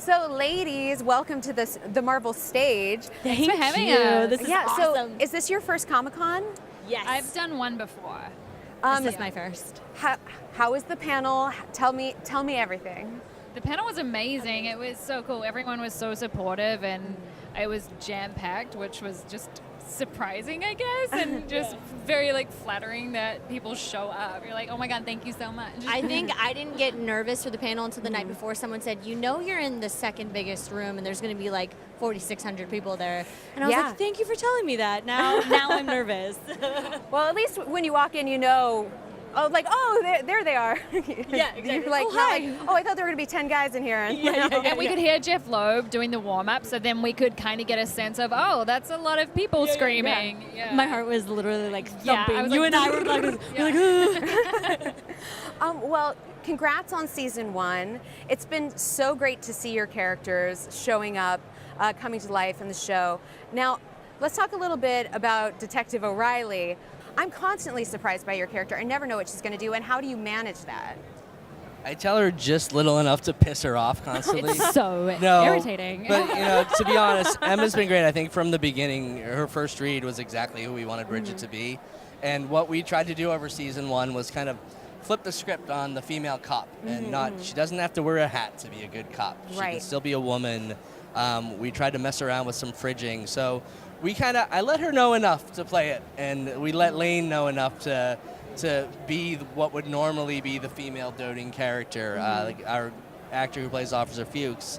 So, ladies, welcome to the Marvel stage. Thanks for having us. This is So awesome. is this your first Comic-Con? Yes. I've done one before. This is my first. How was the panel? Tell me everything. The panel was amazing. It was so cool. Everyone was so supportive, and it was jam-packed, which was just surprising, I guess, and just very flattering that people show up. You're like, oh my God, thank you so much. I think I didn't get nervous for the panel until the night before. Someone said, you're in the second biggest room and there's going to be 4,600 people there. And I was like, thank you for telling me that. Now I'm nervous. Well, at least when you walk in, there they are. Yeah, exactly. You're like, I thought there were going to be 10 guys in here. And we could hear Jeff Loeb doing the warm-up, so then we could kind of get a sense of, that's a lot of people screaming. Yeah. My heart was literally thumping. I was And I were Well, congrats on season 1. It's been so great to see your characters showing up, coming to life in the show. Now, let's talk a little bit about Detective O'Reilly. I'm constantly surprised by your character. I never know what she's going to do, and how do you manage that? I tell her just little enough to piss her off constantly. It's so irritating. But, to be honest, Emma's been great. I think from the beginning, her first read was exactly who we wanted Bridget to be. And what we tried to do over season 1 was kind of flip the script on the female cop. And she doesn't have to wear a hat to be a good cop. She can still be a woman. We tried to mess around with some fridging. So I let her know enough to play it, and we let Lane know enough to be what would normally be the female doting character, our actor who plays Officer Fuchs.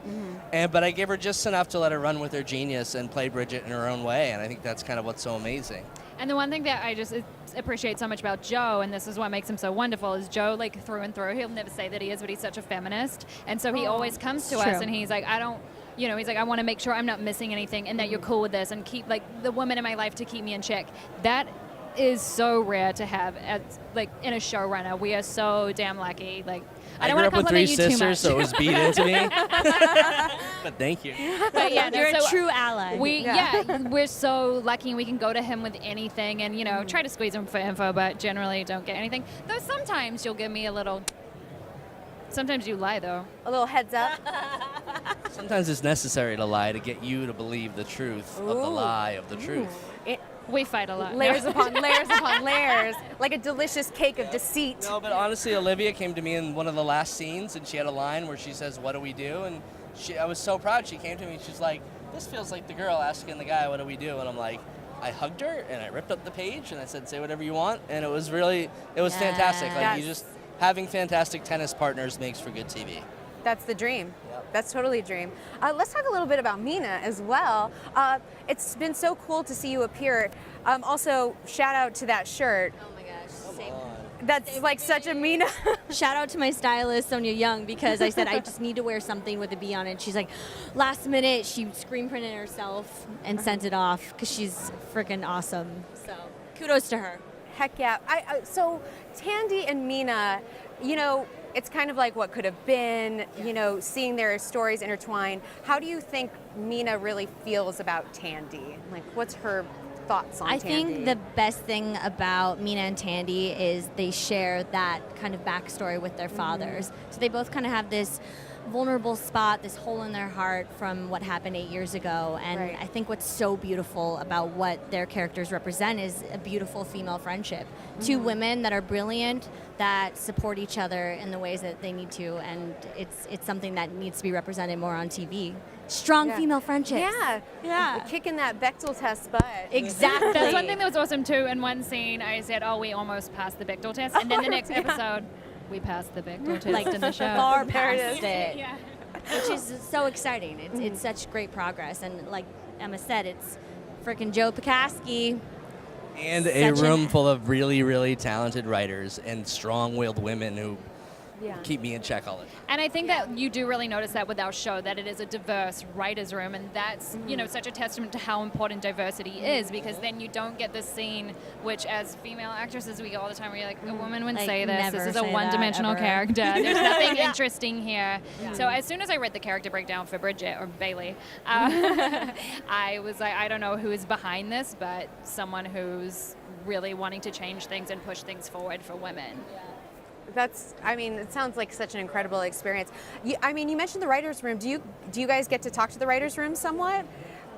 But I gave her just enough to let her run with her genius and play Bridget in her own way, and I think that's kind of what's so amazing. And the one thing that I just appreciate so much about Joe, and this is what makes him so wonderful, is Joe, through and through, he'll never say that he is, but he's such a feminist, and so he always comes to us, and he's like, I want to make sure I'm not missing anything and that you're cool with this and keep the woman in my life to keep me in check. That is so rare to have in a showrunner. We are so damn lucky. I don't grew want up to with 3 compliment you too sisters, much. so it was beat into me. But thank you. But You're a true ally. We're so lucky, and we can go to him with anything and try to squeeze him for info, but generally don't get anything. Though sometimes you'll give me a little. Sometimes you lie, though. A little heads up. Sometimes it's necessary to lie to get you to believe the truth of the lie of the truth. We fight a lot. Layers upon layers upon layers, like a delicious cake of deceit. No, but honestly, Olivia came to me in one of the last scenes, and she had a line where she says, "What do we do?" And I was so proud. She came to me, and she's like, "This feels like the girl asking the guy, what do we do?" And I'm like, I hugged her, and I ripped up the page, and I said, "Say whatever you want." And it was fantastic. Having fantastic tennis partners makes for good TV. That's the dream. Yep. That's totally a dream. Let's talk a little bit about Mina as well. It's been so cool to see you appear. Also, shout out to that shirt. Oh my gosh. Same. That's such a Mina. Shout out to my stylist, Sonia Young, because I said I just need to wear something with a B on it. She's like, last minute, she screen printed it herself and sent it off because she's freaking awesome. So kudos to her. Heck yeah. So Tandy and Mina, it's kind of like what could have been, seeing their stories intertwine. How do you think Mina really feels about Tandy? What's her thoughts on Tandy? I think the best thing about Mina and Tandy is they share that kind of backstory with their fathers. So they both kind of have this vulnerable spot, this hole in their heart from what happened 8 years ago. And I think what's so beautiful about what their characters represent is a beautiful female friendship. 2 women that are brilliant, that support each other in the ways that they need to, and it's something that needs to be represented more on TV. Strong female friendships. Yeah. Kicking that Bechdel test butt. Exactly. That's one thing that was awesome too. In one scene, I said, we almost passed the Bechdel test, and then the next episode, we passed the Bechdel test in the show. Far past it. Yeah. Which is so exciting. It's such great progress. And like Emma said, it's freaking Joe Pekaski. And a room full of really, really talented writers and strong-willed women who keep me in check all the time. And I think that you do really notice that with our show, that it is a diverse writer's room, and that's such a testament to how important diversity is, because then you don't get this scene, which as female actresses we get all the time, where you're like, a woman wouldn't say this. This is a one-dimensional character. There's nothing interesting here. Yeah. So as soon as I read the character breakdown for Bridget, or Bailey, I was like, I don't know who is behind this, but someone who's really wanting to change things and push things forward for women. I mean, it sounds like such an incredible experience. You mentioned the writers' room. Do you guys get to talk to the writers' room somewhat?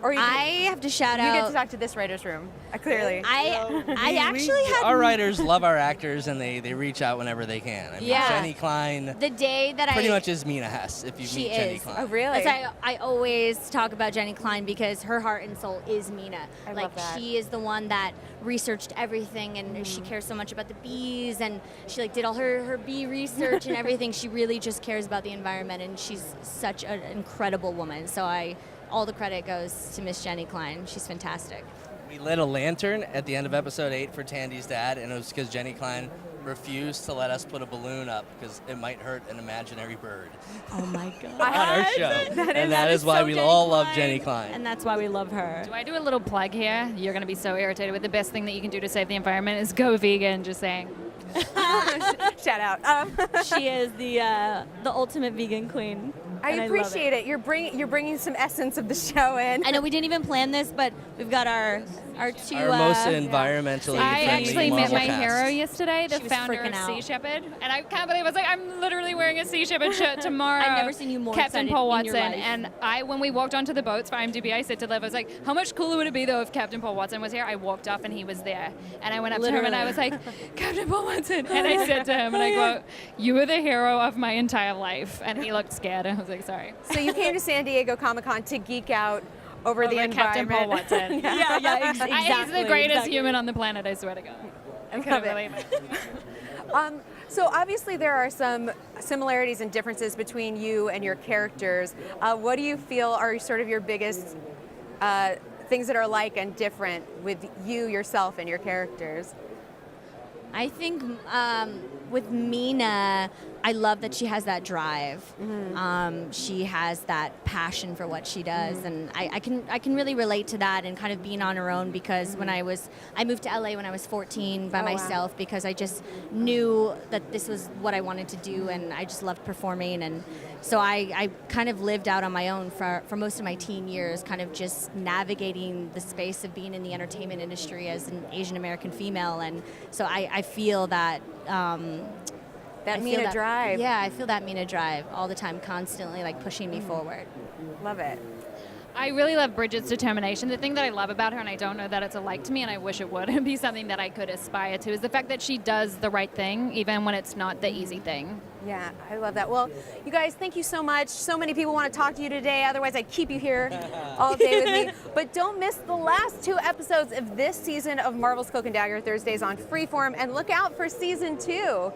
Or I have to shout you out. get to talk to this writers' room, clearly. I actually had Our writers love our actors, and they reach out whenever they can. I mean, Yeah. Jenny Klein the day that pretty much is Mina Hess if you She meet Jenny is. Klein. Oh, really? I always talk about Jenny Klein because her heart and soul is Mina. I like love that. she is the one that researched everything, and she cares so much about the bees, and she like did all her bee research and everything. She really just cares about the environment, and she's such an incredible woman. So all the credit goes to Miss Jenny Klein. She's fantastic. We lit a lantern at the end of episode 8 for Tandy's dad, and it was because Jenny Klein refused to let us put a balloon up because it might hurt an imaginary bird Oh my God. on our show. That is why so we Jenny all love Klein, Jenny Klein. and that's why we love her. Do I do a little plug here? You're going to be so irritated with the best thing that you can do to save the environment is go vegan, just saying. Shout out. She is the ultimate vegan queen. I and appreciate it. You're bringing some essence of the show in. I know we didn't even plan this, but we've got our two. Our most environmentally I friendly actually met Marvel my cast. hero yesterday, the She was founder freaking of out. Sea Shepherd, and I can't believe I was like, I'm literally wearing a Sea Shepherd shirt tomorrow. I've never seen you more Captain excited Paul in your Watson, life. and when we walked onto the boats for IMDb, I said to Liv, I was like, how much cooler would it be though if Captain Paul Watson was here? I walked up and he was there, and I went up to him and I was like, Captain Paul Watson, and I said to him, and I go, you are the hero of my entire life, and he looked scared. I was like, sorry. So you came to San Diego Comic-Con to geek out over the Captain Paul environment. Watson. Yeah, exactly. He's the greatest human on the planet, I swear to God. I love can't it. believe it. So obviously there are some similarities and differences between you and your characters. What do you feel are sort of your biggest things that are alike and different with you, yourself, and your characters? I think with Mina, I love that she has that drive. She has that passion for what she does, and I can really relate to that and kind of being on her own because when I moved to LA when I was 14 by Oh, wow. myself because I just knew that this was what I wanted to do, and I just loved performing, and so I kind of lived out on my own for most of my teen years, kind of just navigating the space of being in the entertainment industry as an Asian American female, and so I feel that. That I feel Mina drive. Yeah, I feel that Mina drive all the time, constantly like pushing me forward. Love it. I really love Bridget's determination. The thing that I love about her, and I don't know that it's alike to me, and I wish it would be something that I could aspire to, is the fact that she does the right thing, even when it's not the easy thing. Yeah, I love that. Well, you guys, thank you so much. So many people want to talk to you today. Otherwise, I'd keep you here all day with me. But don't miss the last 2 episodes of this season of Marvel's Cloak and Dagger Thursdays on Freeform, and look out for season 2.